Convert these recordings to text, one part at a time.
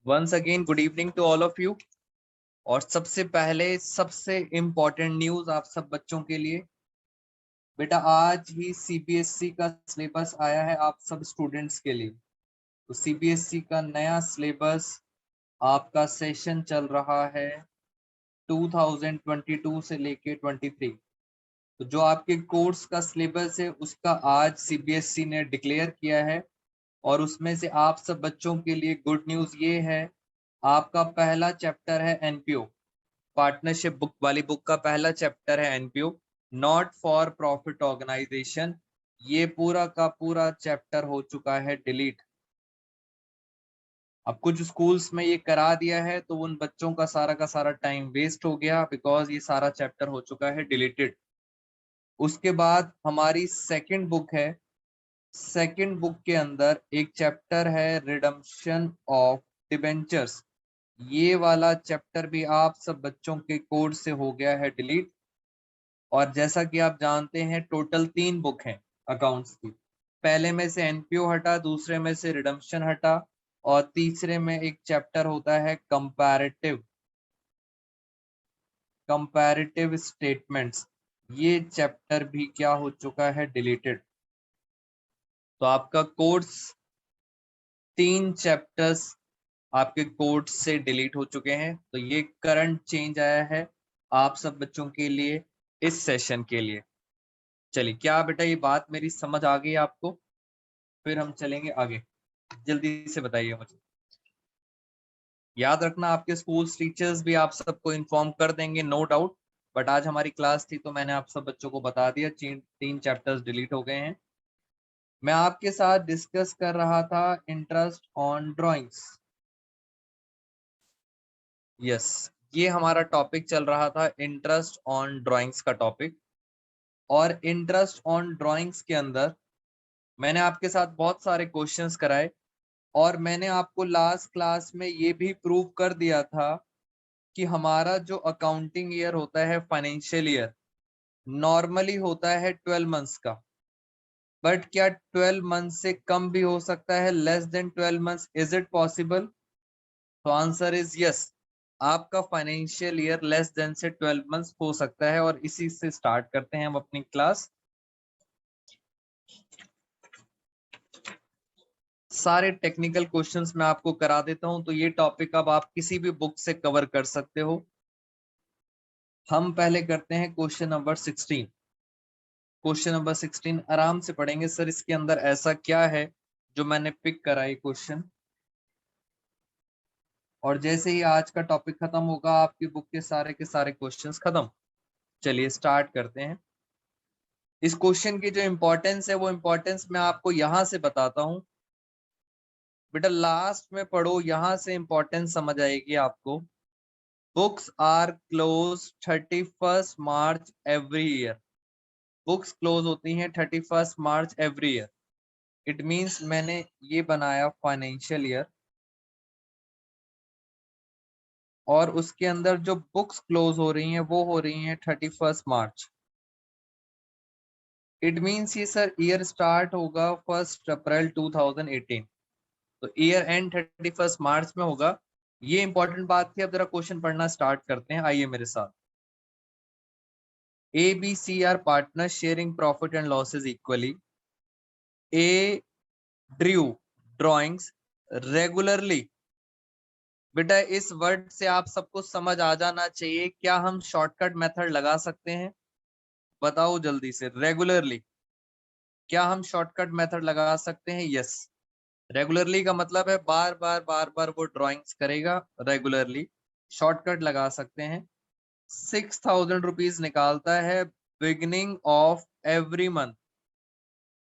Once again good evening to all of you. और सबसे पहले सबसे इम्पोर्टेंट न्यूज आप सब बच्चों के लिए, बेटा आज ही सीबीएसई का सिलेबस आया है आप सब स्टूडेंट्स के लिए। तो सीबीएसई का नया सिलेबस आपका सेशन चल रहा है 2022 से लेके 23। तो जो आपके कोर्स का सिलेबस है उसका आज सीबीएसई ने डिक्लेयर किया है। और उसमें से आप सब बच्चों के लिए गुड न्यूज ये है, आपका पहला चैप्टर है एनपीओ, पार्टनरशिप बुक वाली बुक का पहला चैप्टर है NPO, not for profit organisation. ये पूरा का पूरा चैप्टर हो चुका है डिलीट। अब कुछ स्कूल्स में ये करा दिया है तो उन बच्चों का सारा टाइम वेस्ट हो गया, बिकॉज ये सारा चैप्टर हो चुका है डिलीटेड। उसके बाद हमारी सेकंड बुक है। सेकंड बुक के अंदर एक चैप्टर है रिडम्पशन ऑफ डिबेंचर्स। ये वाला चैप्टर भी आप सब बच्चों के कोर्स से हो गया है डिलीट। और जैसा कि आप जानते हैं टोटल 3 बुक हैं अकाउंट्स की। पहले में से एनपीओ हटा, दूसरे में से रिडम्पशन हटा, और तीसरे में एक चैप्टर होता है कंपैरेटिव स्टेटमेंट्स। ये चैप्टर भी क्या हो चुका है डिलीटेड। तो आपका कोर्स 3 चैप्टर्स आपके कोर्स से डिलीट हो चुके हैं। तो ये करंट चेंज आया है आप सब बच्चों के लिए इस सेशन के लिए। चलिए, क्या बेटा ये बात मेरी समझ आ गई आपको? फिर हम चलेंगे आगे। जल्दी से बताइए मुझे। याद रखना आपके स्कूल टीचर्स भी आप सबको इन्फॉर्म कर देंगे, नो डाउट। बट आज हमारी क्लास थी तो मैंने आप सब बच्चों को बता दिया 3 चैप्टर्स डिलीट हो गए हैं। मैं आपके साथ डिस्कस कर रहा था इंटरेस्ट ऑन ड्राइंग्स। यस, ये हमारा टॉपिक चल रहा था इंटरेस्ट ऑन ड्राइंग्स का टॉपिक। और इंटरेस्ट ऑन ड्राइंग्स के अंदर मैंने आपके साथ बहुत सारे क्वेश्चंस कराए। और मैंने आपको लास्ट क्लास में ये भी प्रूव कर दिया था कि हमारा जो अकाउंटिंग ईयर होता है, फाइनेंशियल ईयर, नॉर्मली होता है 12 मंथ्स का। बट क्या 12 मंथ्स से कम भी हो सकता है, less than 12 months? Is it possible? तो आंसर इज यस। आपका फाइनेंशियल ईयर लेस देन से 12 मंथ्स हो सकता है। और इसी से स्टार्ट करते हैं हम अपनी क्लास। सारे टेक्निकल क्वेश्चंस मैं आपको करा देता हूं, तो ये टॉपिक अब आप किसी भी बुक से कवर कर सकते हो। हम पहले करते हैं क्वेश्चन नंबर 16। क्वेश्चन नंबर 16 आराम से पढ़ेंगे। सर इसके अंदर ऐसा क्या है जो मैंने पिक करा ये क्वेश्चन। और जैसे ही आज का टॉपिक खत्म होगा आपकी बुक के सारे क्वेश्चंस खत्म। चलिए स्टार्ट करते हैं। इस क्वेश्चन की जो इंपॉर्टेंस है वो इंपॉर्टेंस मैं आपको यहां से बताता हूं। बेटा लास्ट में पढ़ो, यहां से इंपॉर्टेंस समझ आएगी आपको। Books are close 31 March every year. Books close होती हैं 31 March every year. It means मैंने ये बनाया फाइनेंशियल ईयर, और उसके अंदर जो बुक्स क्लोज हो रही हैं वो हो रही हैं 31 मार्च। इट मीन्स ये सर ईयर स्टार्ट होगा 1 अप्रैल 2018। तो ईयर एंड 31 मार्च में होगा। ये इंपॉर्टेंट बात थी। अब जरा क्वेश्चन पढ़ना स्टार्ट करते हैं, आइए मेरे साथ। A B C are partner sharing profit and losses equally. A drew drawings regularly. बेटा इस वर्ड से आप सबको समझ आ जाना चाहिए, क्या हम शॉर्टकट मेथड लगा सकते हैं? बताओ जल्दी से। रेगुलरली, क्या हम शॉर्टकट मेथड लगा सकते हैं? यस। रेगुलरली का मतलब है बार बार वो ड्राइंग्स करेगा रेगुलरली। शॉर्टकट लगा सकते हैं। 6,000 रुपीज निकालता है beginning of every month.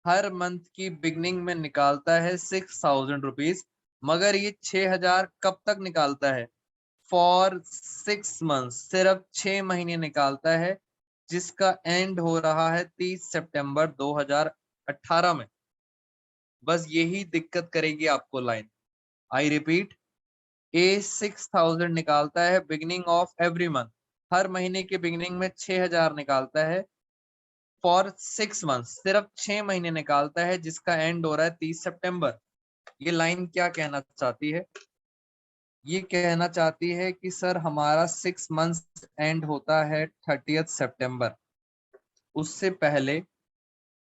Her month की बिगनिंग में निकालता है 6,000 रुपीज। मगर ये 6,000 कब तक निकालता है? फॉर 6 मंथ, सिर्फ 6 महीने निकालता है, जिसका एंड हो रहा है 30 सितंबर 2018 में। बस यही दिक्कत करेगी आपको लाइन। आई रिपीट, ए 6,000 निकालता है बिगिनिंग ऑफ एवरी मंथ। हर महीने के बिगिनिंग में 6,000 निकालता है, फॉर 6 मंथ, सिर्फ 6 महीने निकालता है जिसका एंड हो रहा है 30 सितंबर। ये लाइन क्या कहना चाहती है? ये कहना चाहती है कि सर हमारा 6 मंथ एंड होता है 30 सितंबर, उससे पहले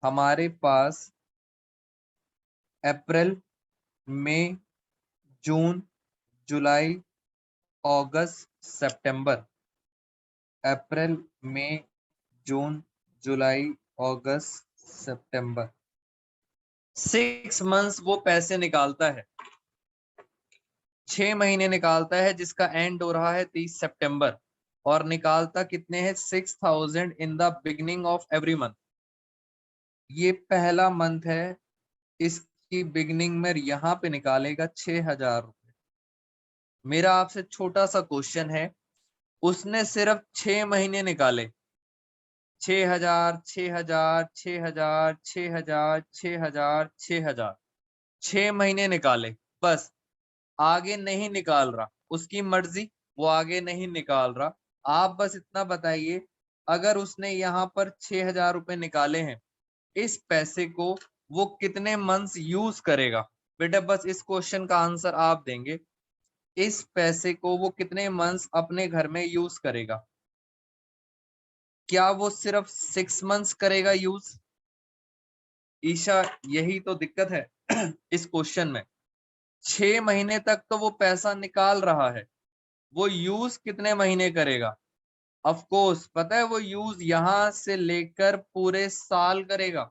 हमारे पास अप्रैल, मई, जून, जुलाई, अगस्त, सितंबर, अप्रैल, मई, जून, जुलाई, अगस्त, सितंबर, 6 मंथ्स वो पैसे निकालता है, 6 महीने निकालता है जिसका एंड हो रहा है 30 सितंबर, और निकालता कितने हैं? 6000 इन the beginning of every month. ये पहला मंथ है, इसकी बिगिनिंग में यहाँ पे निकालेगा 6000 रुपए। मेरा आपसे छोटा सा क्वेश्चन है, उसने सिर्फ 6 महीने निकाले, 6000, 6000, 6000, 6000, 6000, 6000, 6 महीने निकाले बस, आगे नहीं निकाल रहा, उसकी मर्जी, वो आगे नहीं निकाल रहा। आप बस इतना बताइए, अगर उसने यहाँ पर 6000 रुपए निकाले हैं, इस पैसे को वो कितने मंथ्स यूज करेगा? बेटा बस इस क्वेश्चन का आंसर आप देंगे, इस पैसे को वो कितने मंथ्स अपने घर में यूज करेगा? क्या वो सिर्फ 6 मंथ्स करेगा यूज? ईशा, यही तो दिक्कत है इस क्वेश्चन में। 6 महीने तक तो वो पैसा निकाल रहा है, वो यूज कितने महीने करेगा? ऑफ कोर्स पता है, वो यूज यहां से लेकर पूरे साल करेगा।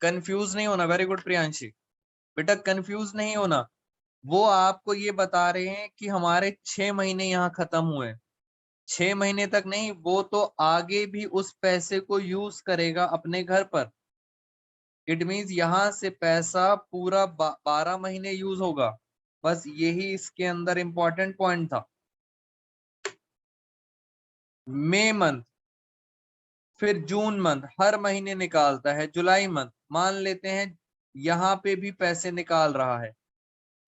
कंफ्यूज नहीं होना, वेरी गुड प्रियांशी, बेटा कंफ्यूज नहीं होना। वो आपको ये बता रहे हैं कि हमारे 6 महीने यहाँ खत्म हुए, 6 महीने तक नहीं, वो तो आगे भी उस पैसे को यूज करेगा अपने घर पर। इट मीन्स यहां से पैसा पूरा 12 महीने यूज होगा, बस यही इसके अंदर इंपॉर्टेंट पॉइंट था। मई मंथ, फिर जून मंथ, हर महीने निकालता है। जुलाई मंथ मान लेते हैं, यहाँ पे भी पैसे निकाल रहा है।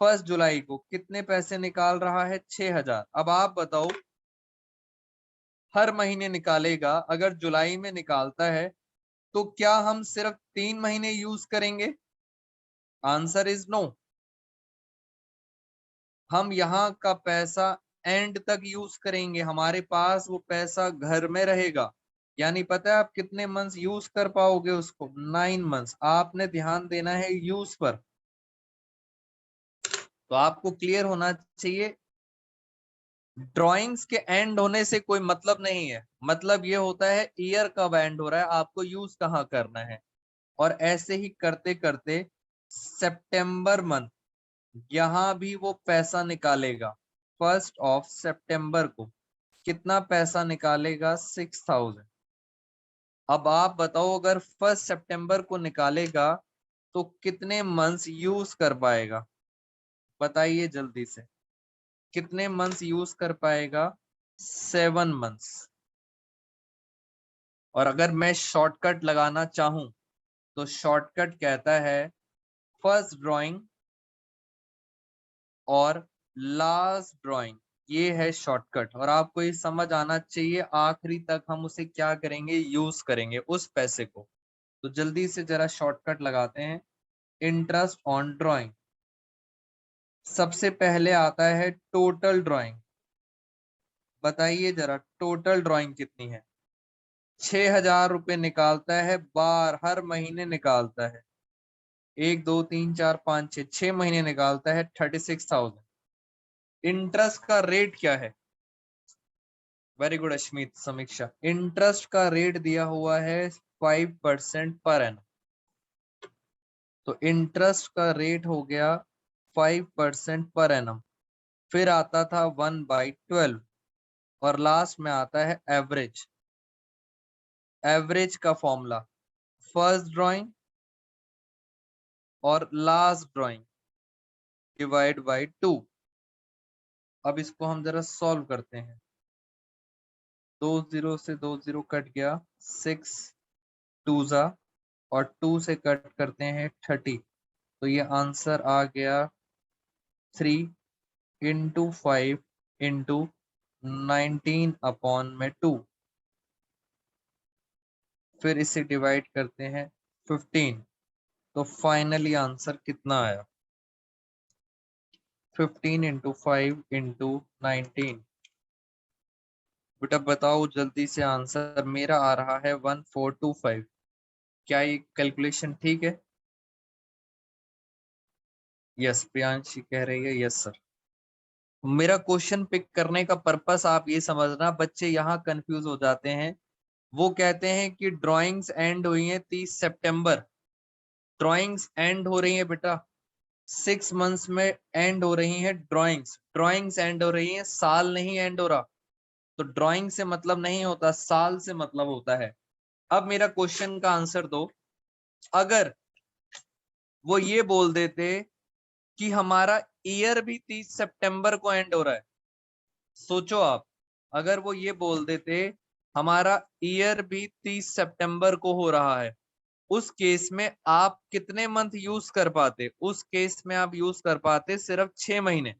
1 जुलाई को कितने पैसे निकाल रहा है? 6000। अब आप बताओ, हर महीने निकालेगा, अगर जुलाई में निकालता है तो क्या हम सिर्फ 3 महीने यूज करेंगे? Answer is no. हम यहाँ का पैसा एंड तक यूज करेंगे, हमारे पास वो पैसा घर में रहेगा। यानी पता है आप कितने मंथ्स यूज कर पाओगे उसको? 9 मंथ्स। आपने ध्यान देना है यूज पर। तो आपको क्लियर होना चाहिए, ड्राइंग्स के एंड होने से कोई मतलब नहीं है, मतलब ये होता है ईयर कब एंड हो रहा है, आपको यूज कहाँ करना है। और ऐसे ही करते करते सितंबर मंथ, यहाँ भी वो पैसा निकालेगा 1 सितंबर को। कितना पैसा निकालेगा? 6000। अब आप बताओ, अगर 1 सितंबर को निकालेगा तो कितने मंथ्स यूज कर पाएगा? बताइए जल्दी से, कितने मंथ्स यूज कर पाएगा? 7 मंथ्स। और अगर मैं शॉर्टकट लगाना चाहूं तो शॉर्टकट कहता है फर्स्ट ड्राइंग और लास्ट ड्राइंग, ये है शॉर्टकट। और आपको ये समझ आना चाहिए, आखिरी तक हम उसे क्या करेंगे? यूज करेंगे उस पैसे को। तो जल्दी से जरा शॉर्टकट लगाते हैं। इंटरेस्ट ऑन ड्राइंग, सबसे पहले आता है टोटल ड्राइंग। बताइए जरा टोटल ड्राइंग कितनी है? 6000 रुपए निकालता है, बार हर महीने निकालता है, 1 2 3 4 5 6 महीने निकालता है, 36,000। इंटरेस्ट का रेट क्या है? वेरी गुड अश्मित, समीक्षा, इंटरेस्ट का रेट दिया हुआ है 5% पर एनम। तो इंटरेस्ट का रेट हो गया 5% पर एनम। फिर आता था 1/12, और लास्ट में आता है एवरेज। एवरेज का फॉर्मूला फर्स्ट ड्राइंग और लास्ट ड्राइंग डिवाइड बाय 2। अब इसको हम जरा सॉल्व करते हैं। 2 0 से 2 0 कट गया, 6 2 जा, और 2 से कट करते हैं 30, तो ये आंसर आ गया 3 × 5 × 19/2। फिर इसे डिवाइड करते हैं 15, तो फाइनली आंसर कितना आया? 15 इंटू 5 इंटू 19। बेटा बताओ जल्दी से, आंसर मेरा आ रहा है 1425। क्या ये कैलकुलेशन ठीक है? यस, प्रियांशी कह रही है यस सर। मेरा क्वेश्चन पिक करने का पर्पस आप ये समझना, बच्चे यहाँ कंफ्यूज हो जाते हैं। वो कहते हैं कि ड्राइंग्स एंड हुई है 30 सितंबर। ड्राइंग्स एंड हो रही है बेटा 6 मंथ्स में, एंड हो रही है ड्राइंग्स। ड्राइंग्स एंड हो रही है, साल नहीं एंड हो रहा। तो ड्राइंग से मतलब नहीं होता, साल से मतलब होता है। अब मेरा क्वेश्चन का आंसर दो। अगर वो ये बोल देते कि हमारा ईयर भी 30 सितंबर को एंड हो रहा है, सोचो आप, अगर वो ये बोल देते हमारा ईयर भी 30 सितंबर को हो रहा है, उस केस में आप कितने मंथ यूज कर पाते? उस केस में आप यूज कर पाते सिर्फ 6 महीने।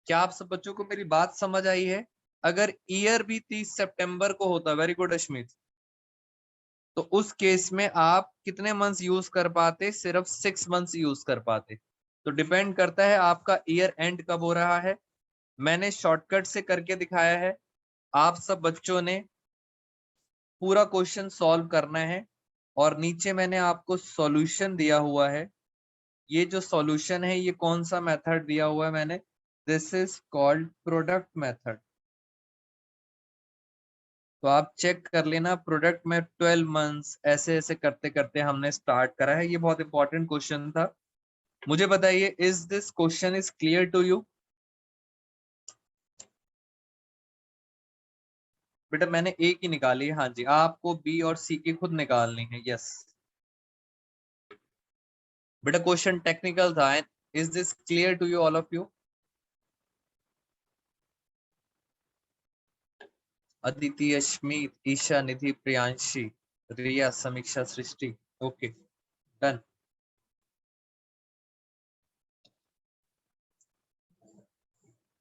क्या आप सब बच्चों को मेरी बात समझ आई है? अगर ईयर भी 30 सितंबर को होता, वेरी गुड अश्मित, तो उस केस में आप कितने मंथ्स यूज कर पाते? सिर्फ 6 मंथ्स यूज कर पाते। तो डिपेंड करता है आपका ईयर एंड कब हो रहा है। मैंने शॉर्टकट से करके दिखाया है, आप सब बच्चों ने पूरा क्वेश्चन सॉल्व करना है। और नीचे मैंने आपको सॉल्यूशन दिया हुआ है। ये जो सॉल्यूशन है, ये कौन सा मेथड दिया हुआ है मैंने? This is called product method. तो आप चेक कर लेना, प्रोडक्ट में 12 मंथ्स ऐसे ऐसे करते करते हमने स्टार्ट करा है। ये बहुत इंपॉर्टेंट क्वेश्चन था। मुझे बताइए, is this question is clear to you? बेटा मैंने ए की निकाली है, हाँ जी, आपको बी और सी की खुद निकालनी है। यस बेटा, क्वेश्चन टेक्निकल था। Is this clear to you all of you? Aditi, Ashmeet, Isha, Nidhi, Priyanshi, Riya, Samiksha, Srishti. Okay done.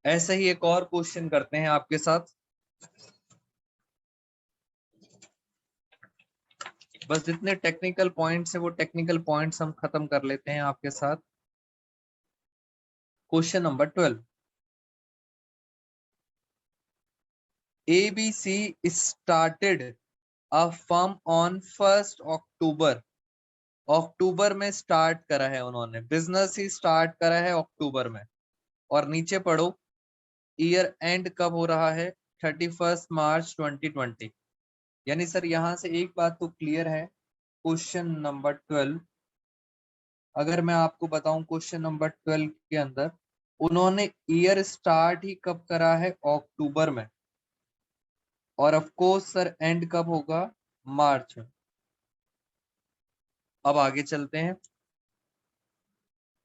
ऐसे ही एक और क्वेश्चन करते हैं आपके साथ। बस जितने टेक्निकल पॉइंट्स है वो टेक्निकल पॉइंट्स हम खत्म कर लेते हैं आपके साथ। Question number 12। ABC started a firm on 1 अक्टूबर। अक्टूबर में स्टार्ट करा है उन्होंने, बिजनेस ही स्टार्ट करा है अक्टूबर में। और नीचे पढ़ो, ईयर एंड कब हो रहा है? 31 मार्च 2020। यानी सर यहाँ से एक बात तो क्लियर है, क्वेश्चन नंबर 12, अगर मैं आपको बताऊं क्वेश्चन नंबर 12 के अंदर उन्होंने ईयर स्टार्ट ही कब करा है? अक्टूबर में। और ऑफ कोर्स सर एंड कब होगा? मार्च में। अब आगे चलते हैं।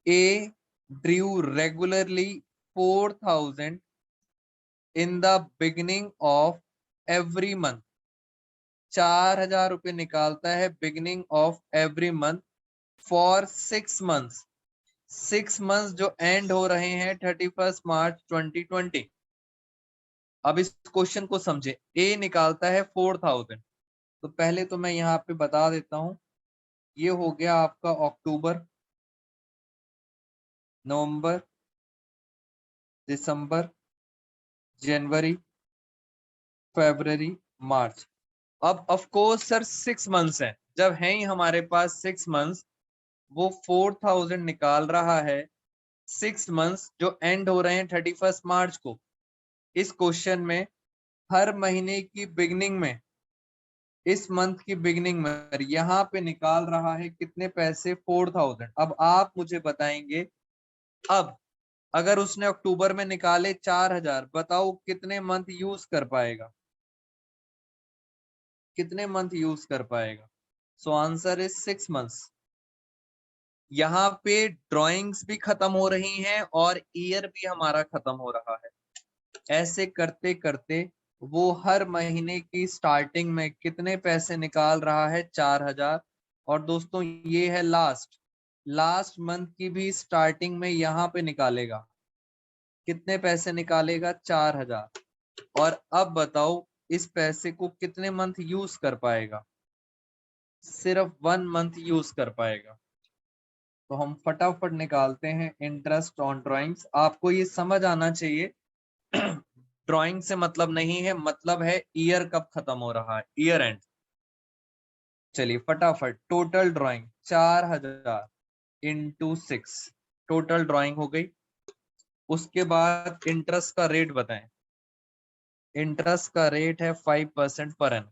A drew regularly 4000 in the beginning of every month. 4000 रुपये निकालता है beginning of every month for 6 months. 6 months जो एंड हो रहे हैं 31 मार्च 2020। अब इस क्वेश्चन को समझे। ए निकालता है 4000। तो पहले तो मैं यहाँ पे बता देता हूं, ये हो गया आपका अक्टूबर, नवंबर, दिसंबर, जनवरी, फरवरी, मार्च। अब ऑफ कोर्स सर 6 मंथ्स हैं, जब है ही हमारे पास 6 मंथ्स, वो 4000 निकाल रहा है 6 मंथ्स जो एंड हो रहे हैं 31 मार्च को। इस क्वेश्चन में हर महीने की बिगनिंग में, इस मंथ की बिगनिंग में यहाँ पे निकाल रहा है कितने पैसे? 4000। अब आप मुझे बताएंगे, अब अगर उसने अक्टूबर में निकाले 4000, बताओ कितने मंथ यूज कर पाएगा? कितने मंथ यूज कर पाएगा? So answer is 6 months. यहाँ पे ड्राइंग्स भी खत्म हो रही हैं और ईयर भी हमारा खत्म हो रहा है। ऐसे करते करते वो हर महीने की स्टार्टिंग में कितने पैसे निकाल रहा है? 4000। और दोस्तों ये है लास्ट, लास्ट मंथ की भी स्टार्टिंग में यहाँ पे निकालेगा। कितने पैसे निकालेगा? 4000। और अब बताओ इस पैसे को कितने मंथ यूज कर पाएगा? सिर्फ 1 मंथ यूज कर पाएगा। तो हम फटाफट निकालते हैं इंटरेस्ट ऑन ड्राइंग्स। आपको ये समझ आना चाहिए ड्राइंग से मतलब नहीं है, मतलब है ईयर कब खत्म हो रहा है, ईयर एंड। चलिए फटाफट, total drawing 4000 into 6 total drawing हो गई। उसके बाद इंटरेस्ट का रेट बताएं। इंटरेस्ट का रेट है 5% पर एनम।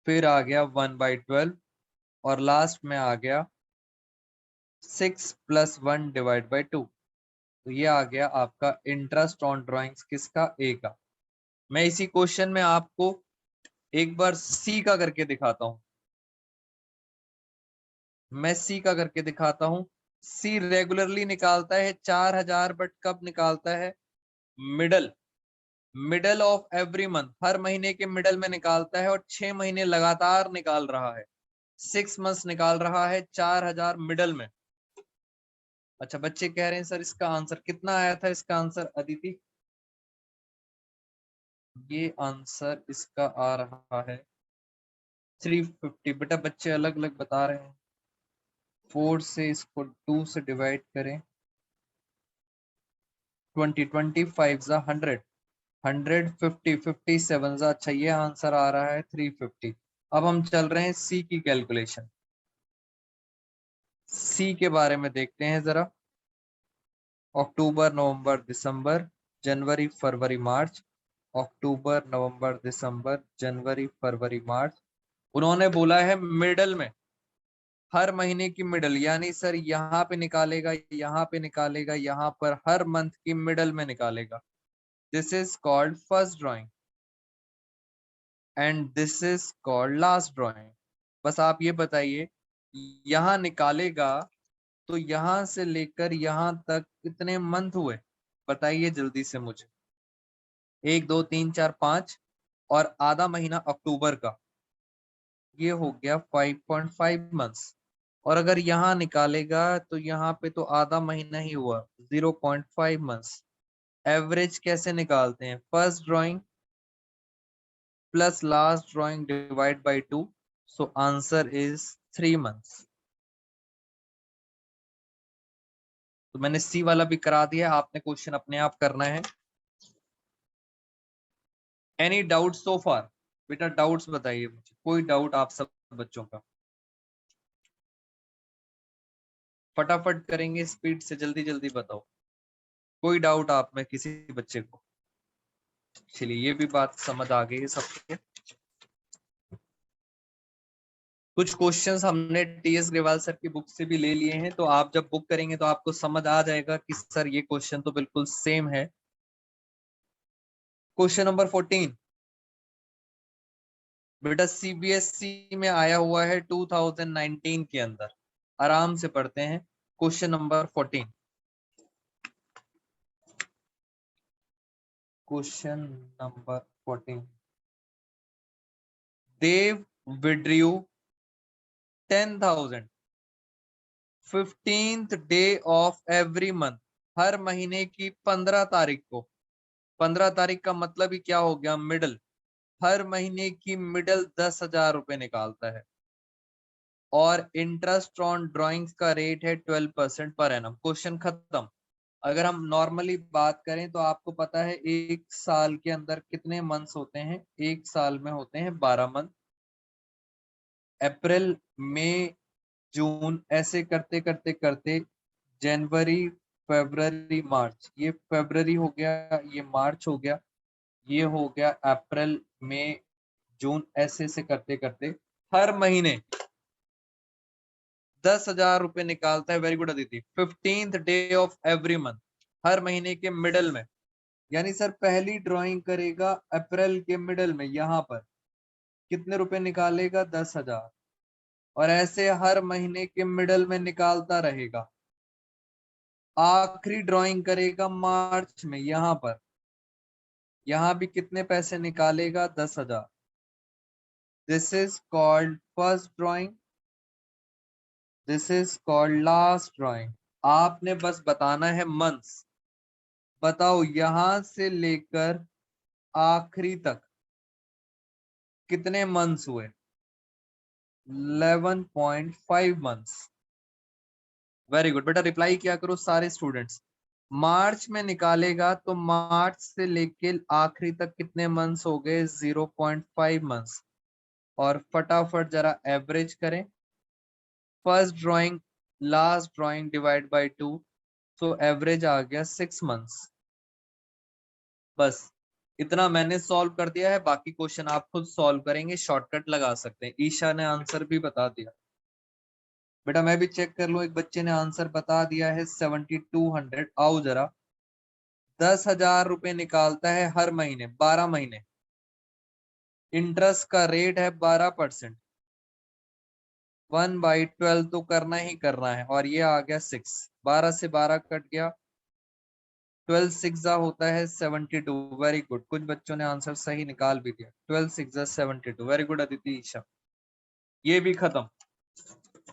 फिर आ गया 1/12 और लास्ट में आ गया 6 + 1 डिवाइड बाई 2। तो ये आ गया आपका इंटरेस्ट ऑन ड्राइंग्स किसका? ए का। मैं इसी क्वेश्चन में आपको एक बार सी का करके दिखाता हूं। मैं सी का करके दिखाता हूं। सी रेगुलरली निकालता है 4000, बट कब निकालता है? Middle middle of every month, हर महीने के मिडल में निकालता है, और 6 महीने लगातार निकाल रहा है। 6 मंथ्स निकाल रहा है 4000 मिडल में। अच्छा, बच्चे कह रहे हैं सर इसका आंसर कितना आया था? इसका आंसर अदिति, ये आंसर इसका आ रहा है 350। बेटा बच्चे अलग अलग बता रहे हैं। 4 से इसको 2 से डिवाइड करें, 20, 25 100, 150, 57। अच्छा, ये आंसर आ रहा है 350। अब हम चल रहे हैं सी की कैलकुलेशन। सी के बारे में देखते हैं जरा। अक्टूबर, नवंबर, दिसंबर, जनवरी, फरवरी, मार्च। अक्टूबर, नवंबर, दिसंबर, जनवरी, फरवरी, मार्च। उन्होंने बोला है मिडल में, हर महीने की मिडल, यानी सर यहाँ पे निकालेगा, यहाँ पे निकालेगा, यहाँ पर हर मंथ की मिडल में निकालेगा। This is called first drawing and this is called last drawing. बस आप ये बताइए, यहाँ निकालेगा तो यहां से लेकर यहां तक कितने मंथ हुए? बताइए जल्दी से मुझे। 1 2 3 4 5, और आधा महीना अक्टूबर का, ये हो गया 5.5 मंथ्स। और अगर यहाँ निकालेगा तो यहाँ पे तो आधा महीना ही हुआ, 0.5 मंथ्स। एवरेज कैसे निकालते हैं? First drawing plus last drawing divide by 2। So answer is 3 months. तो मैंने सी वाला भी करा दिया, आपने क्वेश्चन अपने आप करना है। एनी डाउट सो फार? बेटा डाउट्स बताइए मुझे, कोई डाउट आप सब बच्चों का? फटाफट करेंगे, स्पीड से, जल्दी जल्दी बताओ। कोई डाउट आप में किसी बच्चे को? चलिए, ये भी बात समझ आ गई है सबके। कुछ क्वेश्चंस हमने टीएस ग्रेवाल सर की बुक से भी ले लिए हैं, तो आप जब बुक करेंगे तो आपको समझ आ जाएगा कि सर ये क्वेश्चन तो बिल्कुल सेम है। क्वेश्चन नंबर 14 बेटा सीबीएसई में आया हुआ है 2019 के अंदर। आराम से पढ़ते हैं। Question number 14। Question number 14। Dev withdrew 10,000 15th day of every month, हर महीने की 15 तारीख को। 15 तारीख का मतलब ही क्या हो गया? मिडल। हर महीने की मिडल 10,000 रुपए निकालता है, और इंटरेस्ट ऑन ड्राइंग्स का रेट है 12% पर एनम। क्वेश्चन खत्म। अगर हम नॉर्मली बात करें तो आपको पता है एक साल के अंदर कितने मंथ्स होते हैं? एक साल में होते हैं 12 मंथ। अप्रैल, मई, जून, ऐसे करते करते करते जनवरी, फरवरी, मार्च, ये फरवरी हो गया, ये मार्च हो गया, ये हो गया अप्रैल, मई, जून, ऐसे से करते करते हर महीने 10,000 रुपए निकालता है। Very good Aditi. 15th day of every month, हर महीने के मिडल में, यानी सर पहली ड्राइंग करेगा अप्रैल के मिडल में, यहाँ पर कितने रुपए निकालेगा? 10,000। और ऐसे हर महीने के मिडल में निकालता रहेगा। आखिरी ड्राइंग करेगा मार्च में, यहाँ पर, यहाँ भी कितने पैसे निकालेगा? 10,000। This is called first drawing, this is called last drawing. आपने बस बताना है मंथ्स। बताओ, यहां से लेकर आखिरी तक कितने मंथ्स हुए? 11.5 मंथ्स। वेरी गुड बेटा, रिप्लाई किया करो सारे स्टूडेंट्स। मार्च में निकालेगा तो मार्च से लेके आखिरी तक कितने मंथ्स हो गए? 0.5 मंथ्स। और फटाफट जरा एवरेज करें। First drawing last drawing divide by 2, तो एवरेज आ गया 6 मंथ्स। बस इतना मैंने सॉल्व कर दिया है, बाकी क्वेश्चन आप खुद सॉल्व करेंगे, शॉर्टकट लगा सकते हैं। ईशा ने आंसर भी बता दिया। बेटा मैं भी चेक कर लूं, एक बच्चे ने आंसर बता दिया है 7200। आओ जरा, 10,000 रुपए निकालता है हर महीने 12 महीने। इंटरेस्ट का रेट है 12%। 1/12 तो करना ही करना है, और ये आ गया 6। 12 से 12 कट गया, 12 6 होता है 72। वेरी गुड, कुछ बच्चों ने आंसर सही निकाल भी दिया। 12 6 72। वेरी गुड अदिति, ईशा, ये भी खत्म।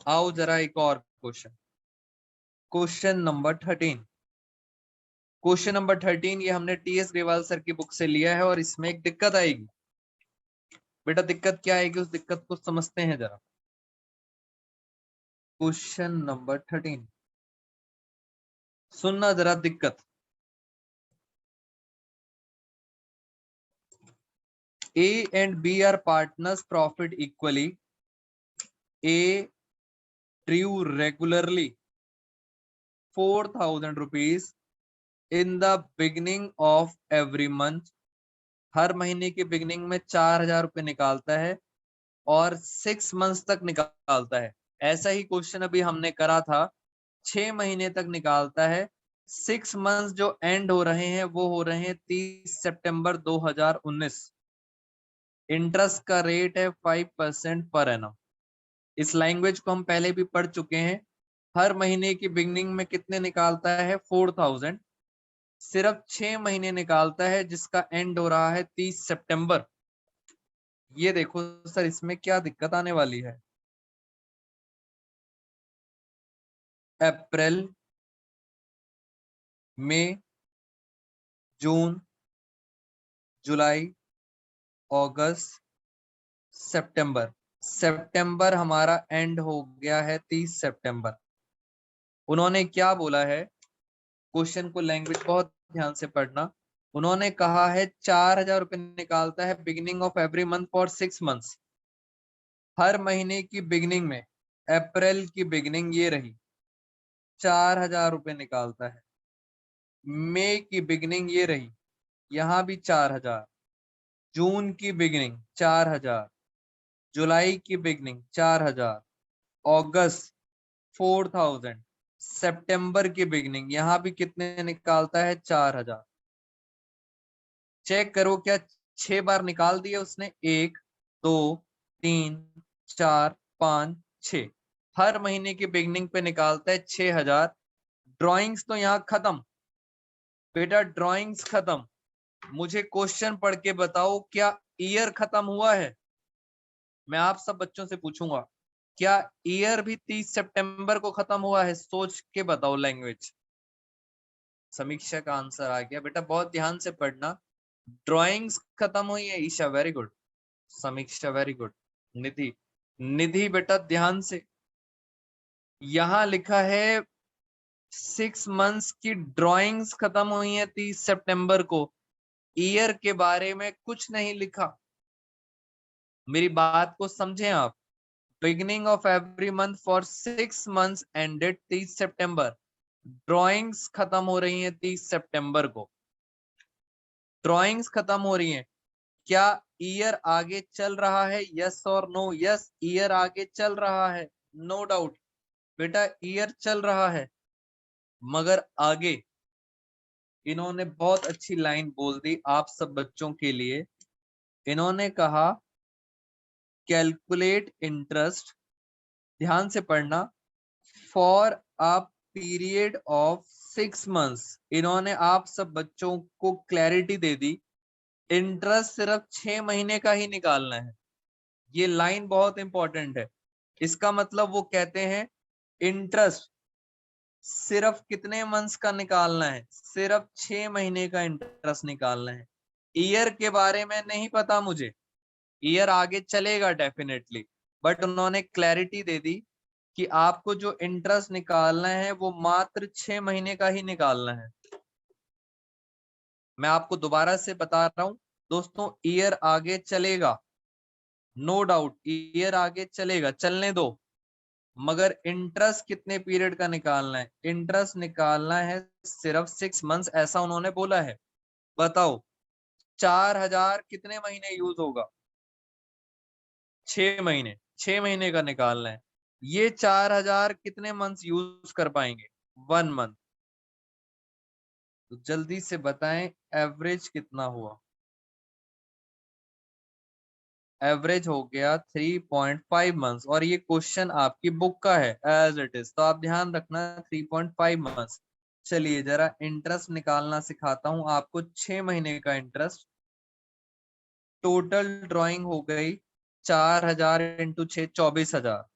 आओ जरा एक और question, question number 13। Question number 13 ये हमने टीएस ग्रेवाल सर की बुक से लिया है, और इसमें एक दिक्कत आएगी। बेटा दिक्कत क्या आएगी, उस दिक्कत को समझते हैं जरा। क्वेश्चन नंबर 13, सुनना जरा दिक्कत। A and B are partners, profit equally. A drew regularly 4,000 rupees in the beginning of every month. हर महीने के बिगिनिंग में 4,000 रुपए निकालता है और 6 मंथ्स तक निकालता है। ऐसा ही क्वेश्चन अभी हमने करा था, 6 महीने तक निकालता है। 6 मंथ्स जो एंड हो रहे हैं वो हो रहे हैं 30 सितंबर 2019। इंटरेस्ट का रेट है 5% पर एनम। इस लैंग्वेज को हम पहले भी पढ़ चुके हैं। हर महीने की बिगनिंग में कितने निकालता है? 4,000। सिर्फ 6 महीने निकालता है, जिसका एंड हो रहा है 30 सितंबर। ये देखो सर, इसमें क्या दिक्कत आने वाली है? अप्रैल, मई, जून, जुलाई, अगस्त, सितंबर। सितंबर हमारा एंड हो गया है 30 सितंबर। उन्होंने क्या बोला है? क्वेश्चन को लैंग्वेज बहुत ध्यान से पढ़ना। उन्होंने कहा है 4,000 रुपए निकालता है beginning of every month for 6 months. हर महीने की बिगिनिंग में, अप्रैल की बिगिनिंग ये रही, 4,000 रुपए निकालता है। मई की बिगिनिंग ये रही, यहां भी 4,000। जून की बिगिनिंग 4,000। जुलाई की बिगिनिंग 4,000। अगस्त 4,000। सितंबर की बिगिनिंग यहां भी कितने निकालता है? 4,000। चेक करो, क्या 6 बार निकाल दिया उसने? 1 2 3 4 5 6। हर महीने की बिगनिंग पे निकालता है 6,000। ड्राइंग्स तो यहाँ खत्म बेटा, ड्राइंग्स खत्म। मुझे क्वेश्चन पढ़ के बताओ, क्या ईयर खत्म हुआ है? मैं आप सब बच्चों से पूछूंगा, क्या ईयर भी 30 सितंबर को खत्म हुआ है? सोच के बताओ लैंग्वेज। समीक्षा का आंसर आ गया। बेटा बहुत ध्यान से पढ़ना, ड्राइंग्स खत्म हुई है। ईशा वेरी गुड, समीक्षा वेरी गुड, निधि, निधि बेटा ध्यान से, यहां लिखा है 6 मंथ्स की ड्राइंग्स खत्म हुई है 30 सितंबर को। ईयर के बारे में कुछ नहीं लिखा। मेरी बात को समझें आप। Beginning of every month for 6 months ended 30 September. Drawings खत्म हो रही है 30 सितंबर को। ड्राइंग्स खत्म हो रही हैं। क्या ईयर आगे चल रहा है? यस और नो? यस, ईयर आगे चल रहा है, नो डाउट। बेटा ईयर चल रहा है, मगर आगे इन्होंने बहुत अच्छी लाइन बोल दी आप सब बच्चों के लिए। इन्होंने कहा कैलकुलेट इंटरेस्ट, ध्यान से पढ़ना, for a period of 6 months. इन्होंने आप सब बच्चों को क्लैरिटी दे दी, इंटरेस्ट सिर्फ 6 महीने का ही निकालना है। ये लाइन बहुत इंपॉर्टेंट है। इसका मतलब वो कहते हैं इंटरेस्ट सिर्फ कितने मंथ्स का निकालना है? सिर्फ 6 महीने का इंटरेस्ट निकालना है। ईयर के बारे में नहीं पता मुझे, ईयर आगे चलेगा डेफिनेटली, बट उन्होंने क्लैरिटी दे दी कि आपको जो इंटरेस्ट निकालना है वो मात्र 6 महीने का ही निकालना है। मैं आपको दोबारा से बता रहा हूं दोस्तों, ईयर आगे चलेगा, नो डाउट ईयर आगे चलेगा, चलने दो, मगर इंटरेस्ट कितने पीरियड का निकालना है? इंटरेस्ट निकालना है सिर्फ 6 मंथ्स, ऐसा उन्होंने बोला है। बताओ 4000 कितने महीने यूज होगा? 6 महीने, 6 महीने का निकालना है। ये 4000 कितने मंथ्स यूज कर पाएंगे? 1 मंथ। तो जल्दी से बताएं एवरेज कितना हुआ? एवरेज हो गया 3.5 मंथ्स, और ये क्वेश्चन आपकी बुक का है एज इट इज, तो आप ध्यान रखना 3.5 मंथ्स। चलिए जरा इंटरेस्ट निकालना सिखाता हूं आपको। 6 महीने का इंटरेस्ट, टोटल ड्राइंग हो गई 4000 इंटू 6, 24,000।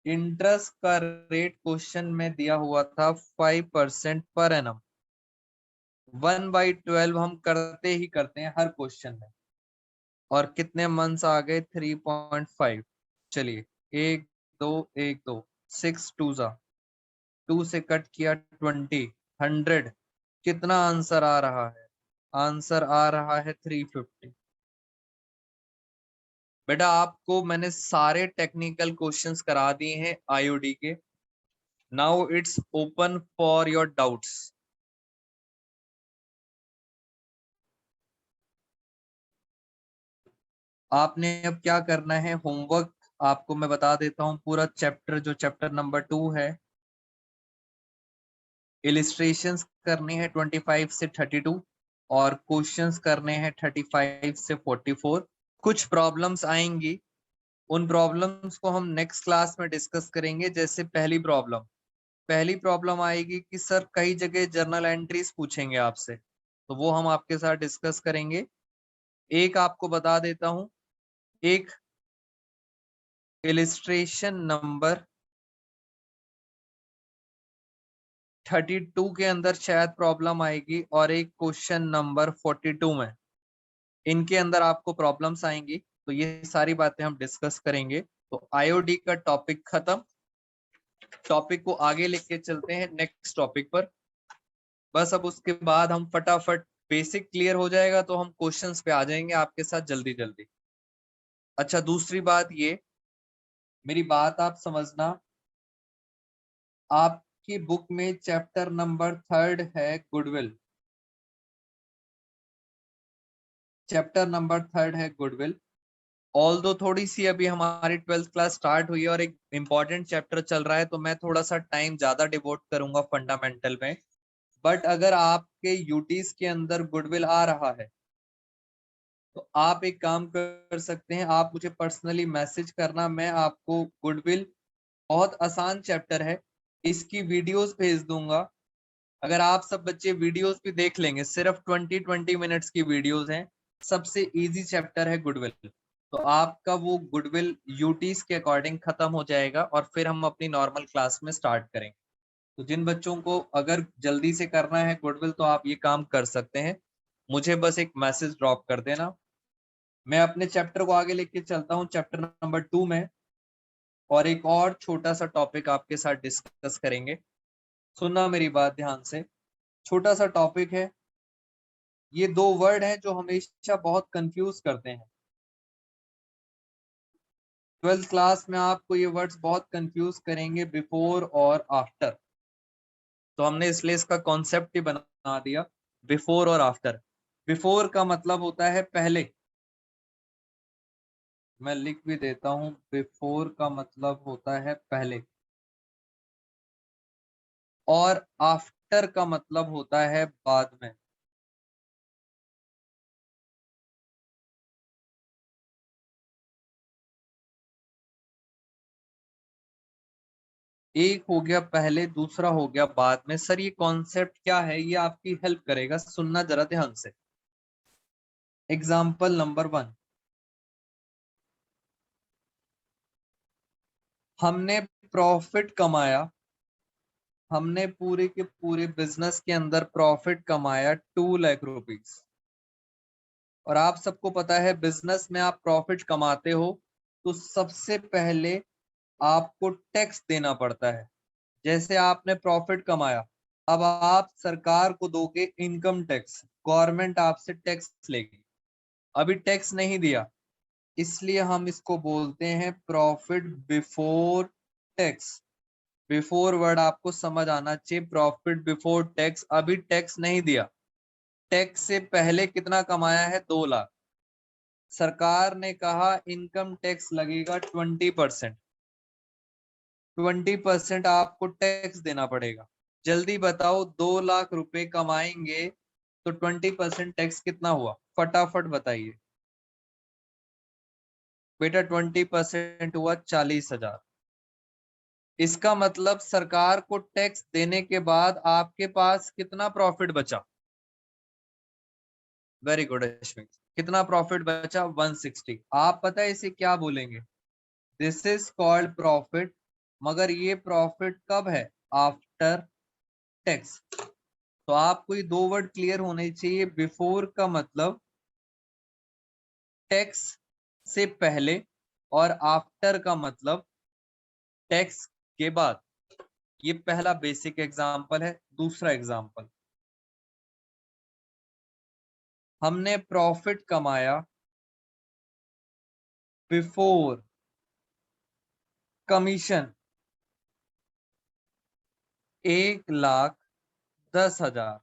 इंटरेस्ट का रेट क्वेश्चन में दिया हुआ था 5% पर एनम। 1/12 हम करते ही करते हैं हर क्वेश्चन में, और कितने मंथ्स आ गए? 3.5। चलिए 1 2 1 2, 6 2 जा, 2 से कट किया 20, 100। कितना आंसर आ रहा है? आंसर आ रहा है 350। बेटा आपको मैंने सारे टेक्निकल क्वेश्चंस करा दिए हैं आईओडी के। Now it's open for your doubts. आपने अब क्या करना है? होमवर्क आपको मैं बता देता हूँ। पूरा चैप्टर, जो चैप्टर नंबर 2 है, इलिस्ट्रेशंस करने हैं 25 से 32, और क्वेश्चंस करने हैं 35 से 44। कुछ प्रॉब्लम्स आएंगी, उन प्रॉब्लम्स को हम नेक्स्ट क्लास में डिस्कस करेंगे। जैसे पहली प्रॉब्लम आएगी कि सर कई जगह जर्नल एंट्रीज पूछेंगे आपसे, तो वो हम आपके साथ डिस्कस करेंगे। एक आपको बता देता हूं, एक इलिस्ट्रेशन नंबर 32 के अंदर शायद प्रॉब्लम आएगी, और एक क्वेश्चन नंबर 42 में, इनके अंदर आपको प्रॉब्लम्स आएंगी। तो ये सारी बातें हम डिस्कस करेंगे। तो आईओडी का टॉपिक खत्म। टॉपिक को आगे लेके चलते हैं नेक्स्ट टॉपिक पर। बस अब उसके बाद हम फटाफट, बेसिक क्लियर हो जाएगा तो हम क्वेश्चंस पे आ जाएंगे आपके साथ जल्दी जल्दी। अच्छा, दूसरी बात ये, मेरी बात आप समझना, आपकी बुक में चैप्टर नंबर 3 है गुडविल। चैप्टर नंबर 3 है गुडविल। ऑल्दो थोड़ी सी अभी हमारी 12th क्लास स्टार्ट हुई है और एक इंपॉर्टेंट चैप्टर चल रहा है, तो मैं थोड़ा सा टाइम ज्यादा डिवोट करूंगा फंडामेंटल में। बट अगर आपके यूटीज के अंदर गुडविल आ रहा है, तो आप एक काम कर सकते हैं, आप मुझे पर्सनली मैसेज करना, मैं आपको गुडविल, बहुत आसान चैप्टर है, इसकी वीडियोस भेज दूंगा। अगर आप सब बच्चे वीडियोस भी देख लेंगे, सिर्फ 20-20 मिनट्स की वीडियोस हैं, सबसे इजी चैप्टर है गुडविल। तो आपका वो गुडविल यूटीज के अकॉर्डिंग खत्म हो जाएगा, और फिर हम अपनी नॉर्मल क्लास में स्टार्ट करेंगे। तो जिन बच्चों को अगर जल्दी से करना है गुडविल, तो आप ये काम कर सकते हैं, मुझे बस एक मैसेज ड्रॉप कर देना। मैं अपने चैप्टर को आगे लेके चलता हूँ चैप्टर नंबर 2 में, और एक और छोटा सा टॉपिक आपके साथ डिस्कस करेंगे। सुनना मेरी बात ध्यान से, छोटा सा टॉपिक है। ये 2 वर्ड हैं जो हमेशा बहुत कंफ्यूज करते हैं। 12th क्लास में आपको ये वर्ड्स बहुत कंफ्यूज करेंगे, बिफोर और आफ्टर। तो हमने इसलिए इसका कॉन्सेप्ट ही बना दिया, बिफोर और आफ्टर। बिफोर का मतलब होता है पहले, मैं लिख भी देता हूं, बिफोर का मतलब होता है पहले, और आफ्टर का मतलब होता है बाद में। एक हो गया पहले, दूसरा हो गया बाद में। सर ये कॉन्सेप्ट क्या है, ये आपकी हेल्प करेगा, सुनना जरा ध्यान से। एग्जाम्पल नंबर 1, हमने प्रॉफिट कमाया, हमने पूरे के पूरे बिजनेस के अंदर प्रॉफिट कमाया 2 लाख रुपीज। और आप सबको पता है बिजनेस में आप प्रॉफिट कमाते हो तो सबसे पहले आपको टैक्स देना पड़ता है। जैसे आपने प्रॉफिट कमाया, अब आप सरकार को दोगे इनकम टैक्स, गवर्नमेंट आपसे टैक्स लेगी। अभी टैक्स नहीं दिया, इसलिए हम इसको बोलते हैं profit before tax. Before word आपको समझ आना चाहिए, प्रॉफिट बिफोर टैक्स। अभी टैक्स नहीं दिया, टैक्स से पहले कितना कमाया है, 2 लाख। सरकार ने कहा इनकम टैक्स लगेगा 20%, 20% आपको टैक्स देना पड़ेगा। जल्दी बताओ, 2 लाख रुपए कमाएंगे तो 20% टैक्स कितना हुआ, फटाफट बताइए बेटा। 20% हुआ 40,000। इसका मतलब सरकार को टैक्स देने के बाद आपके पास कितना प्रॉफिट बचा? वेरी गुड अश्विन, कितना प्रॉफिट बचा? 160। आप पता है इसे क्या बोलेंगे? This is called profit. मगर ये प्रॉफिट कब है? After tax. तो आपको ये 2 वर्ड क्लियर होने चाहिए। बिफोर का मतलब टैक्स से पहले, और आफ्टर का मतलब टैक्स के बाद। ये पहला बेसिक एग्जांपल है। दूसरा एग्जांपल, हमने प्रॉफिट कमाया बिफोर कमीशन 1,10,000।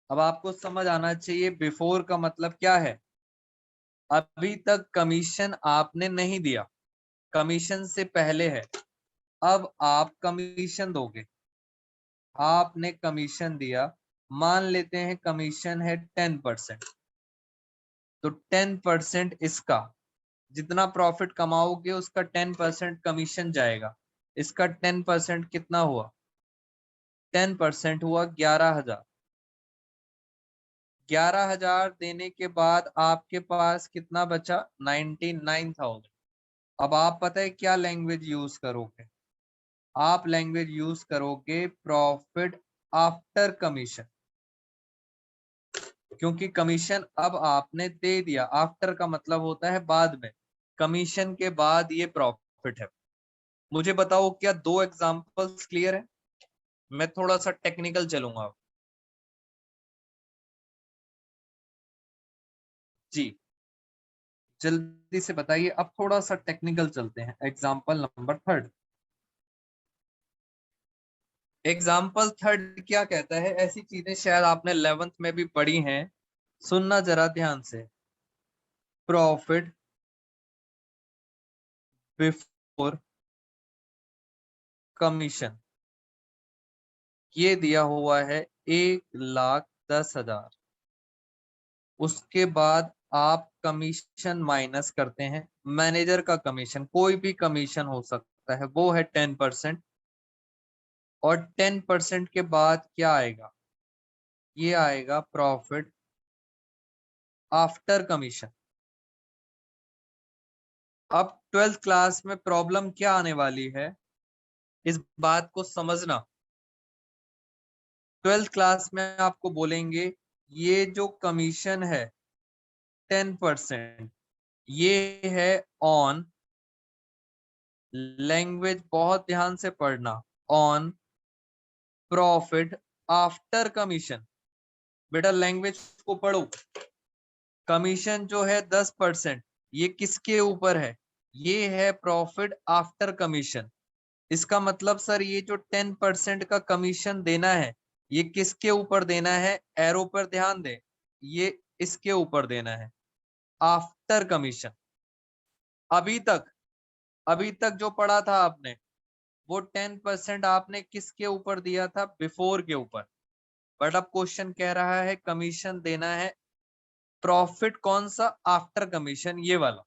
अब आपको समझ आना चाहिए बिफोर का मतलब क्या है। अभी तक कमीशन आपने नहीं दिया, कमीशन से पहले है। अब आप कमीशन दोगे, आपने कमीशन दिया, मान लेते हैं कमीशन है 10%, तो 10% इसका, जितना प्रॉफिट कमाओगे उसका 10% कमीशन जाएगा। इसका 10% कितना हुआ? 10% हुआ 11,000। 11,000 देने के बाद आपके पास कितना बचा? 99,000। अब आप पता है क्या लैंग्वेज यूज करोगे? आप लैंग्वेज यूज करोगे प्रॉफिट आफ्टर कमीशन, क्योंकि कमीशन अब आपने दे दिया। आफ्टर का मतलब होता है बाद में, कमीशन के बाद ये प्रॉफिट है। मुझे बताओ क्या 2 एग्जांपल्स क्लियर है? मैं थोड़ा सा टेक्निकल चलूंगा। जी जल्दी से बताइए। अब थोड़ा सा टेक्निकल चलते हैं। Example number 3। एग्जाम्पल 3 क्या कहता है? ऐसी चीजें शायद आपने 11th में भी पढ़ी हैं, सुनना जरा ध्यान से। प्रॉफिट बिफोर कमीशन, ये दिया हुआ है 1,10,000। उसके बाद आप कमीशन माइनस करते हैं, मैनेजर का कमीशन, कोई भी कमीशन हो सकता है, वो है 10%। और 10% के बाद क्या आएगा? ये आएगा प्रॉफिट आफ्टर कमीशन। अब 12th क्लास में प्रॉब्लम क्या आने वाली है, इस बात को समझना। 12th क्लास में आपको बोलेंगे ये जो कमीशन है 10%, ये है ऑन, लैंग्वेज बहुत ध्यान से पढ़ना, ऑन प्रॉफिट आफ्टर कमीशन। बेटा लैंग्वेज को पढ़ो। कमीशन जो है 10%, ये किसके ऊपर है? ये है प्रॉफिट आफ्टर कमीशन। इसका मतलब सर ये जो 10% का कमीशन देना है, ये किसके ऊपर देना है? एरो पर ध्यान दे, ये इसके ऊपर देना है, आफ्टर कमीशन। अभी तक, अभी तक जो पढ़ा था आपने, वो 10% आपने किसके ऊपर दिया था? बिफोर के ऊपर। बट अब क्वेश्चन कह रहा है कमीशन देना है, प्रॉफिट कौन सा? आफ्टर कमीशन, ये वाला।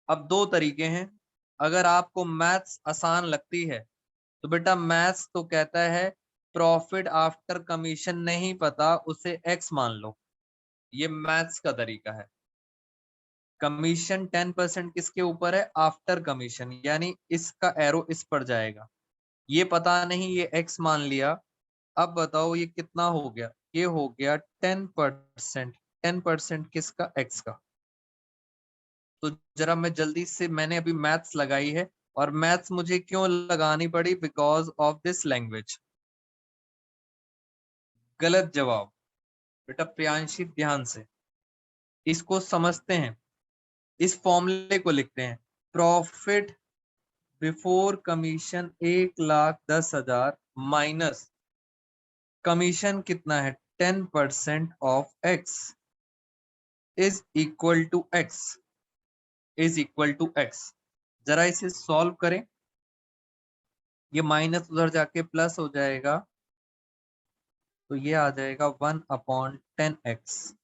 अब 2 तरीके हैं। अगर आपको मैथ्स आसान लगती है तो बेटा मैथ्स तो कहता है प्रॉफिट आफ्टर कमीशन नहीं पता उसे एक्स मान लो, ये मैथ्स का तरीका है। कमीशन 10% किसके ऊपर है? आफ्टर कमीशन, यानी इसका एरो इस पर जाएगा। ये पता नहीं, ये एक्स मान लिया। अब बताओ ये कितना हो गया? ये हो गया 10%। 10% किसका, एक्स का। तो जरा मैं जल्दी से, मैंने अभी मैथ्स लगाई है, और मैथ्स मुझे क्यों लगानी पड़ी, बिकॉज ऑफ दिस लैंग्वेज। गलत जवाब। बेटा प्रियांशी ध्यान से इसको समझते हैं, इस फॉर्मूले को लिखते हैं। Profit before commission 1,10,000 minus commission कितना है 10% of X is equal to X, is equal to X. जरा इसे सॉल्व करें, ये माइनस उधर जाके प्लस हो जाएगा, तो ये आ जाएगा 1/10x,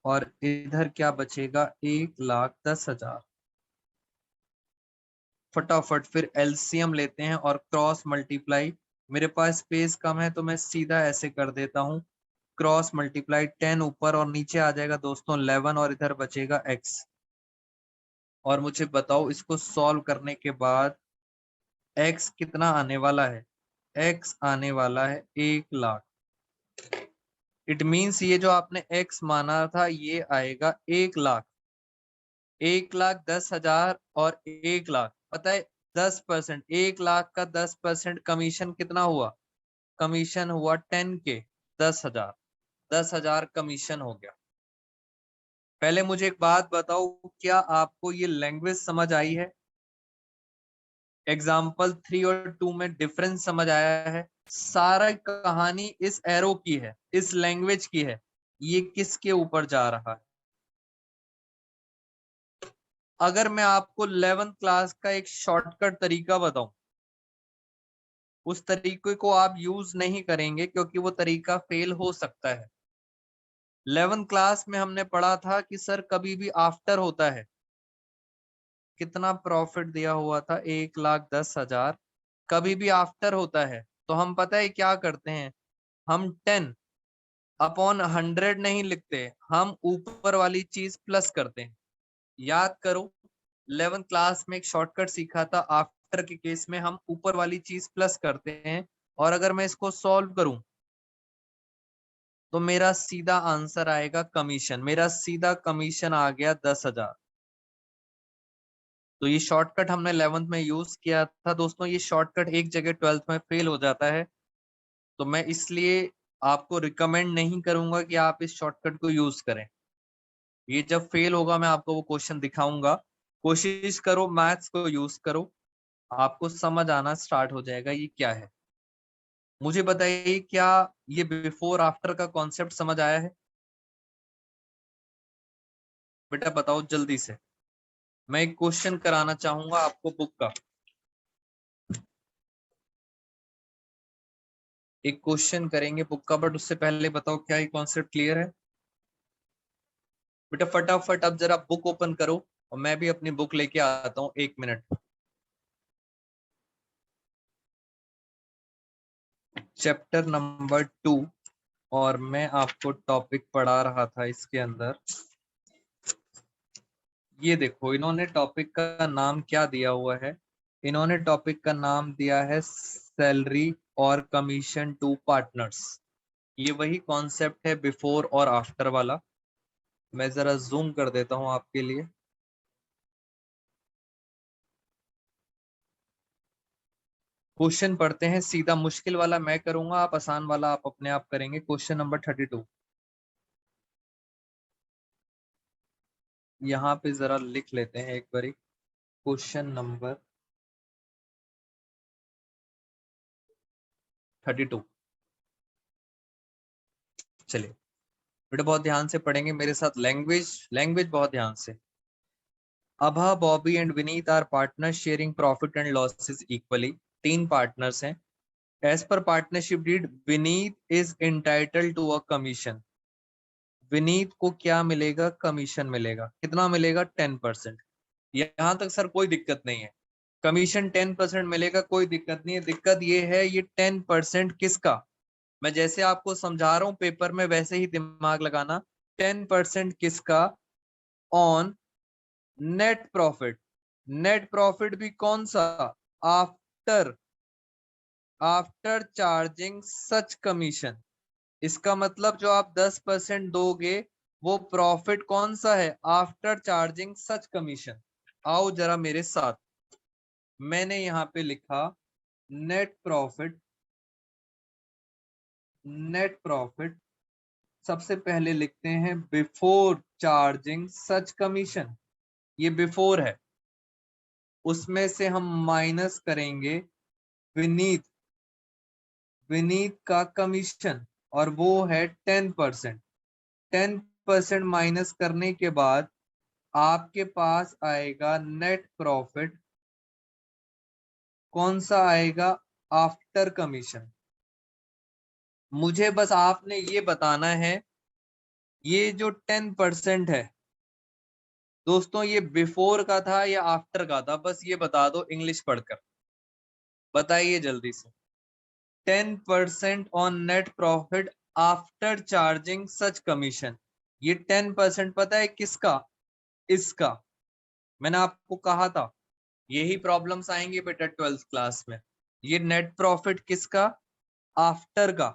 और इधर क्या बचेगा 1,10,000। फटाफट फिर एलसीएम लेते हैं और क्रॉस मल्टीप्लाई। मेरे पास स्पेस कम है तो मैं सीधा ऐसे कर देता हूं, क्रॉस मल्टीप्लाई 10 ऊपर और नीचे आ जाएगा दोस्तों 11, और इधर बचेगा x। और मुझे बताओ इसको सॉल्व करने के बाद x कितना आने वाला है, x आने वाला है 1,00,000। इट मीन्स ये जो आपने x माना था ये आएगा 1,00,000, 1,10,000 और 1,00,000। पता है 10%, 1,00,000 का 10% कमीशन कितना हुआ, कमीशन हुआ 10K, 10,000, 10,000 कमीशन हो गया। पहले मुझे एक बात बताओ, क्या आपको ये लैंग्वेज समझ आई है, एग्जाम्पल 3 और 2 में डिफरेंस समझ आया है। सारा कहानी इस एरो की है, इस लैंग्वेज की है, ये किसके ऊपर जा रहा है। अगर मैं आपको 11th क्लास का एक शॉर्टकट तरीका बताऊं, उस तरीके को आप यूज नहीं करेंगे क्योंकि वो तरीका फेल हो सकता है। 11th क्लास में हमने पढ़ा था कि सर कभी भी आफ्टर होता है, कितना प्रॉफिट दिया हुआ था 1,10,000, कभी भी आफ्टर होता है तो हम पता है क्या करते हैं, हम 10/100 नहीं लिखते, हम ऊपर वाली चीज प्लस करते हैं। याद करो 11th क्लास में एक शॉर्टकट सीखा था, आफ्टर के केस में हम ऊपर वाली चीज प्लस करते हैं। और अगर मैं इसको सॉल्व करूं तो मेरा सीधा आंसर आएगा कमीशन, मेरा सीधा कमीशन आ गया 10,000। तो ये शॉर्टकट हमने 11th में यूज किया था दोस्तों, ये शॉर्टकट एक जगह 12th में फेल हो जाता है, तो मैं इसलिए आपको रिकमेंड नहीं करूंगा कि आप इस शॉर्टकट को यूज करें। ये जब फेल होगा मैं आपको वो क्वेश्चन दिखाऊंगा। कोशिश करो मैथ्स को यूज करो, आपको समझ आना स्टार्ट हो जाएगा ये क्या है। मुझे बताइए क्या ये बिफोर आफ्टर का कॉन्सेप्ट समझ आया है, बेटा बताओ जल्दी से। मैं एक क्वेश्चन कराना चाहूंगा आपको बुक का, एक क्वेश्चन करेंगे बुक का, बट उससे पहले बताओ क्या ये कॉन्सेप्ट क्लियर है। बेटा फटाफट अब जरा बुक ओपन करो, और मैं भी अपनी बुक लेके आता हूँ, 1 मिनट। चैप्टर नंबर 2, और मैं आपको टॉपिक पढ़ा रहा था इसके अंदर। ये देखो इन्होंने टॉपिक का नाम क्या दिया हुआ है, इन्होंने टॉपिक का नाम दिया है सैलरी और कमीशन टू पार्टनर्स। ये वही कॉन्सेप्ट है बिफोर और आफ्टर वाला। मैं जरा जूम कर देता हूं आपके लिए। क्वेश्चन पढ़ते हैं, सीधा मुश्किल वाला मैं करूंगा, आप आसान वाला आप अपने आप करेंगे। क्वेश्चन नंबर 32, यहाँ पे जरा लिख लेते हैं एक बारी। क्वेश्चन नंबर 32, चलिए बेटा बहुत ध्यान से पढ़ेंगे मेरे साथ, लैंग्वेज लैंग्वेज बहुत ध्यान से। Abha, Bobby and Vineet are partners sharing profit and losses equally. 3 partners हैं। As per partnership deed Vineet is entitled to a commission. Vineet को क्या मिलेगा, कमीशन मिलेगा। कितना मिलेगा, 10%। यहां तक सर कोई दिक्कत नहीं है, कमीशन 10% मिलेगा, कोई दिक्कत नहीं है। दिक्कत ये है ये 10% किसका, मैं जैसे आपको समझा रहा हूं पेपर में वैसे ही दिमाग लगाना। 10% किसका, on net profit. Net profit भी कौन सा, आफ्टर, आफ्टर चार्जिंग सच कमीशन। इसका मतलब जो आप 10% दोगे वो प्रॉफिट कौन सा है आफ्टर चार्जिंग सच कमीशन। आओ जरा मेरे साथ, मैंने यहाँ पे लिखा नेट प्रॉफिट। नेट प्रॉफिट सबसे पहले लिखते हैं बिफोर चार्जिंग सच कमीशन, ये बिफोर है, उसमें से हम माइनस करेंगे विनीत, विनीत का कमीशन, और वो है 10%। 10% माइनस करने के बाद आपके पास आएगा नेट प्रॉफिट, कौन सा आएगा आफ्टर कमीशन। मुझे बस आपने ये बताना है ये जो 10% है दोस्तों, ये बिफोर का था या आफ्टर का था, बस ये बता दो इंग्लिश पढ़कर, बताइए जल्दी से। 10% on net profit after charging such commission, ये 10% पता है किसका, इसका। मैंने आपको कहा था यही प्रॉब्लम्स आएंगे बेटा 12th क्लास में। ये नेट प्रॉफिट किसका, आफ्टर का।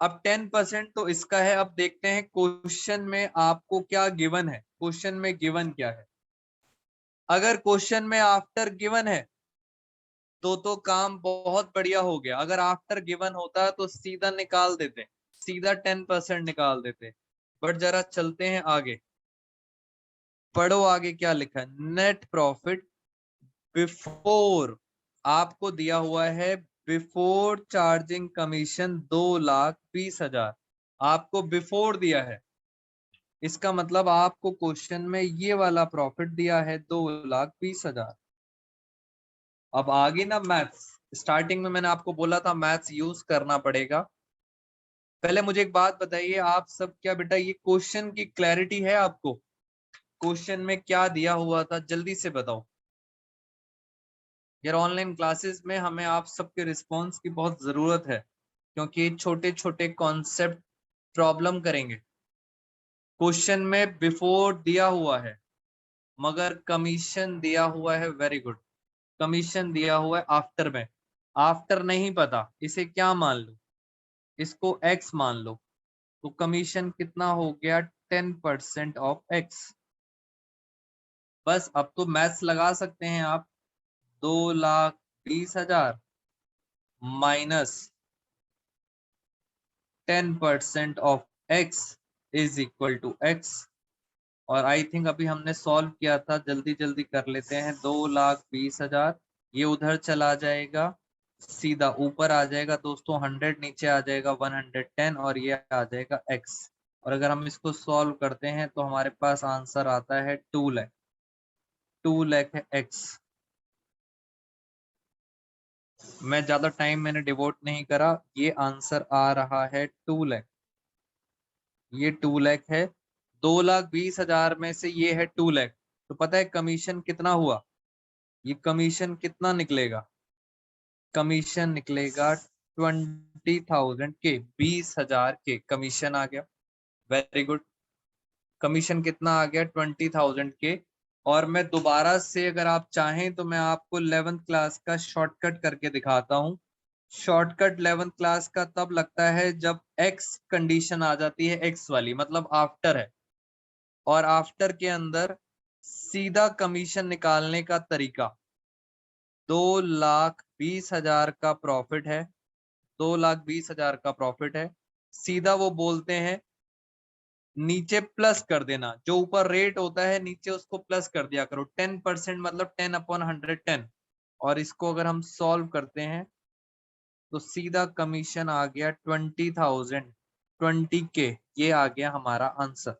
अब 10% तो इसका है। अब देखते हैं क्वेश्चन में आपको क्या गिवन है, क्वेश्चन में गिवन क्या है। अगर क्वेश्चन में आफ्टर गिवन है तो काम बहुत बढ़िया हो गया। अगर आफ्टर गिवन होता तो सीधा निकाल देते, सीधा 10% निकाल देते। बट जरा चलते हैं आगे, पढ़ो आगे क्या लिखा है। नेट प्रॉफिट बिफोर, आपको दिया हुआ है बिफोर चार्जिंग कमीशन 2,20,000, आपको बिफोर दिया है, इसका मतलब आपको क्वेश्चन में ये वाला प्रॉफिट दिया है 2,20,000। अब आगे ना मैथ्स, स्टार्टिंग में मैंने आपको बोला था मैथ्स यूज करना पड़ेगा। पहले मुझे एक बात बताइए आप सब, क्या बेटा ये क्वेश्चन की क्लैरिटी है आपको, क्वेश्चन में क्या दिया हुआ था जल्दी से बताओ यार। ऑनलाइन क्लासेस में हमें आप सबके रिस्पॉन्स की बहुत जरूरत है, क्योंकि छोटे छोटे कॉन्सेप्ट प्रॉब्लम करेंगे। क्वेश्चन में बिफोर दिया हुआ है मगर कमीशन दिया हुआ है, वेरी गुड, कमीशन दिया हुआ है आफ्टर में। आफ्टर नहीं पता, इसे क्या मान लो, इसको एक्स मान लो, तो कमीशन कितना हो गया 10% ऑफ एक्स। बस अब तो मैथ्स लगा सकते हैं आप, 2,20,000 minus 10% of x is equal to x। और आई थिंक अभी हमने सॉल्व किया था, जल्दी जल्दी कर लेते हैं। 2,20,000 ये उधर चला जाएगा, सीधा ऊपर आ जाएगा दोस्तों 100, नीचे आ जाएगा 110 और ये आ जाएगा x। और अगर हम इसको सॉल्व करते हैं तो हमारे पास आंसर आता है 2 लाख, 2 लाख है x। मैं ज्यादा टाइम मैंने डिवोट नहीं करा, ये आंसर आ रहा है 2 लाख, ये 2 लाख है। 2,20,000 में से ये है 2 लाख, तो पता है कमीशन कितना हुआ, ये कमीशन कितना निकलेगा, कमीशन निकलेगा 20,000 के, 20,000 के कमीशन आ गया। वेरी गुड, कमीशन कितना आ गया 20,000 के। और मैं दोबारा से अगर आप चाहें तो मैं आपको 11th क्लास का शॉर्टकट करके दिखाता हूँ। शॉर्टकट 11th क्लास का तब लगता है जब एक्स कंडीशन आ जाती है, एक्स वाली मतलब आफ्टर है, और आफ्टर के अंदर सीधा कमीशन निकालने का तरीका। 2,20,000 का प्रॉफिट है, 2,20,000 का प्रॉफिट है, सीधा वो बोलते हैं नीचे प्लस कर देना, जो ऊपर रेट होता है नीचे उसको प्लस कर दिया करो। 10% मतलब 10/110। और इसको अगर हम सॉल्व करते हैं तो सीधा कमीशन आ गया 20,000, 20K, ये आ गया हमारा आंसर।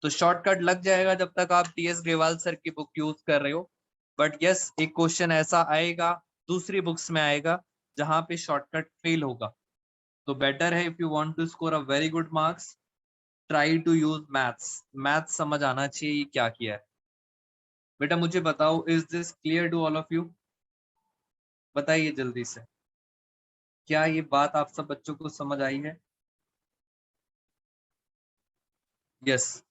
तो शॉर्टकट लग जाएगा जब तक आप टीएस ग्रेवाल सर की बुक यूज कर रहे हो। बट यस, एक क्वेश्चन ऐसा आएगा दूसरी बुक्स में आएगा जहां पे शॉर्टकट फेल होगा। तो बेटर है if you want to score a very good marks, try to use maths. Maths समझ आना चाहिए ये क्या किया है। बेटा मुझे बताओ, is this clear to all of you, बताइए जल्दी से, क्या ये बात आप सब बच्चों को समझ आई है। यस,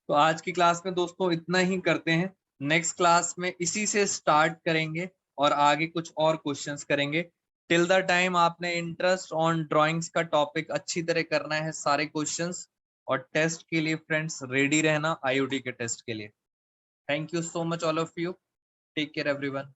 तो आज की क्लास में दोस्तों इतना ही करते हैं। नेक्स्ट क्लास में इसी से स्टार्ट करेंगे और आगे कुछ और क्वेश्चंस करेंगे। टिल द टाइम आपने इंटरेस्ट ऑन ड्राइंग्स का टॉपिक अच्छी तरह करना है, सारे क्वेश्चंस, और टेस्ट के लिए फ्रेंड्स रेडी रहना, आईओटी के टेस्ट के लिए। Thank you so much all of you, take care everyone.